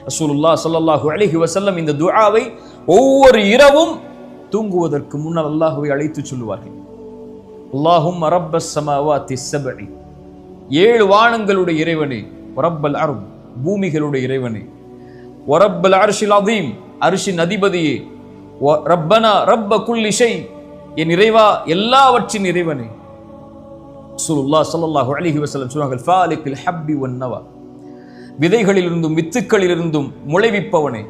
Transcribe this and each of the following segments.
ரசூலுல்லாஹ் ஸல்லல்லாஹு அலைஹி வஸல்லம் இந்த துஆவை ஒவ்வொரு இரவும் தூங்குவதற்கு முன்னால் அல்லாஹ்வை அழைத்து சொல்லுவார்கள். அல்லாஹும்ம ரப்பஸ் ஸமாவாத்தி ஸப்இ, 7 வானங்களுடைய இறைவனே, ரப்பல் அர்த், பூமிகளுடைய இறைவனே, ரப்பல் அர்ஷில் அதீம், அர்ஷின் அதிபதியே, ரப்பனா ரப்ப குல்லி ஷை, என் இறைவா எல்லாவற்றின் இறைவனே. ரசூலுல்லாஹ் ஸல்லல்லாஹு அலைஹி வஸல்லம் சொன்னார்கள், ஃபாலிகில் ஹப்பி வன் நவா, விதைகளிலிருந்தும் வித்துக்களிலிருந்தும் முளைவிப்பவனே,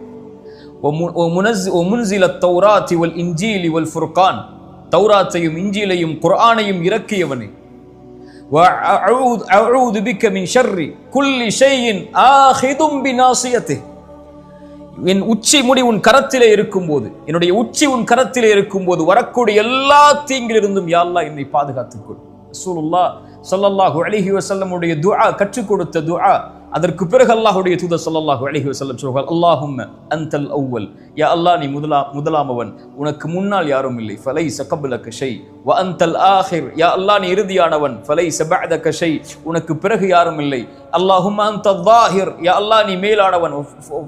முனஸில தௌராத்தி வல் இன்ஜீலி வல் ஃபுர்கான், தௌராத்தையும் இன்ஜீலையும் குர்ஆனையும் இறக்கியவனே, வஅஊது பிக மின் ஷர்ரி குல்லி ஷைஇன் ஆஹிதும் பிநாசியத்திஹ், என் உச்சி முடி உன் கரத்திலே இருக்கும்போது, என்னுடைய உச்சி உன் கரத்திலே இருக்கும்போது வரக்கூடிய எல்லா தீங்கிலிருந்தும் யா அல்லாஹ் என்னை பாதுகாத்துக்கொள். ரசூலுல்லாஹ் ஸல்லல்லாஹு அலைஹி வஸல்லம் உடைய துஆ, கற்றுக் கொடுத்த துஆ. அதற்கு பிறகு அல்லாஹ்வுடைய தூதர் ஸல்லல்லாஹு அலைஹி வஸல்லம் சொல்கிறார்கள், அல்லாஹும்ம அன்தல் அவ்வல், யா அல்லாஹ் நீ முதலாமவன், உனக்கு முன்னால் யாரும் இல்லை, ஃபலைஸ கப்லக ஷை, வ அன்தல் ஆஹிர், யா அல்லாஹ் நீ இறுதியானவன், ஃபலைஸ பஅதக ஷை, உனக்கு பிறகு யாரும் இல்லை. அல்லாஹும்ம அன்தல் ஸாஹிர், யா அல்லாஹ் நீ மேலானவன்,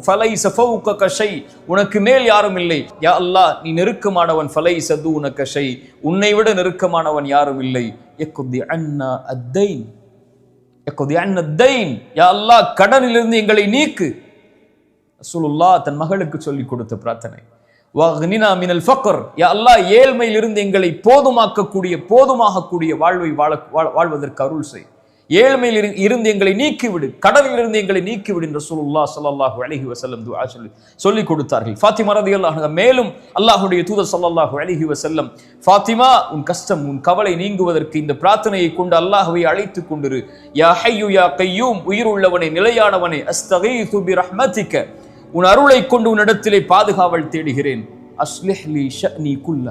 ஃபலைஸ ஃபௌகக ஷை, உனக்கு மேல் யாரும் இல்லை. யா அல்லாஹ் நீ நெருக்கமானவன், ஃபலைஸ தூனக ஷை, உன்னை விட நெருக்கமானவன் யாரும் இல்லை. யக்தி அன்னா அத்தைன், யா அல்லாஹ் கடனிலிருந்து எங்களை நீக்கு. ரசூலுல்லாஹ் தன் மகளுக்கு சொல்லிக் கொடுத்த பிரார்த்தனை. வக்னினா மினல் ஃபக்ர், யா அல்லாஹ் ஏழ்மையிலிருந்து எங்களை போதுமாகக்கூடிய வாழ்வை வாழ்வதற்கு அருள் செய். ஏழ்மையில் இருந்து எங்களை நீக்கிவிடு, கடனிலிருந்து எங்களை நீக்கிவிடு என்று ரசூலுல்லாஹ் ஸல்லல்லாஹு அலைஹி வஸல்லம் துஆ சொல்லி கொடுத்தார்கள். ஃபாத்திமா ரலியல்லாஹு அன்ஹா மேலும் அல்லாஹ்வுடைய தூதர் ஸல்லல்லாஹு அலைஹி வஸல்லம், ஃபாத்திமா உன் கஷ்டம் உன் கவலை நீங்குவதற்கு இந்த பிரார்த்தனையை கொண்டு அல்லாஹ்வை அழைத்து கொண்டிரு. யா ஹய்யு யா கய்யூம், உயிருள்ளவனே நிலையானவனே, அஸ்தகீது பிரஹ்மதிக, உன் அருளை கொண்டு உன்னிடத்திலே பாதுகாவல் தேடுகிறேன். அஸ்லிஹ் லி ஷஅனி குல்ல,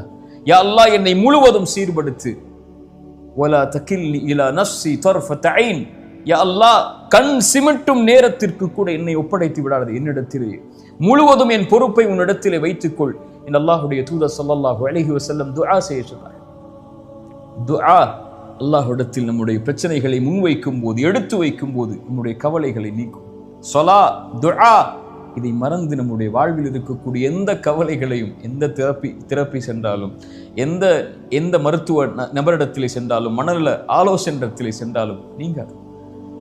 யா அல்லாஹ் என்னை முழுவதும் சீர்படுத்து. வலா தகில்னி இலா நஃப்ஸி தர்ஃபத ஐன், யா அல்லாஹ் கண் சிமிட்டும் நேரத்திற்கு கூட என்னை ஒப்படைத்து விடாதே, என்னிடத்திலே முழுவதும் என் பொறுப்பை உன்னிடத்திலே வைத்துக்கொள் என்று அல்லாஹ்வுடைய தூதர் ஸல்லல்லாஹு அலைஹி வஸல்லம் துஆ செய்ய சொன்னார். துஆ அல்லாஹ்விடத்தில் நம்முடைய பிரச்சனைகளை முன்வைக்கும் போது, எடுத்து வைக்கும் போது நம்முடைய கவலைகளை நீக்கும். ஸலா, துஆ, இதை மறந்து நம்முடைய வாழ்வில் இருக்கக்கூடிய எந்த கவலைகளையும், எந்த தெரப்பி சென்றாலும், எந்த மருத்துவ நபரிடத்திலே சென்றாலும், மனநல ஆலோசனை இடத்திலே சென்றாலும் நீங்க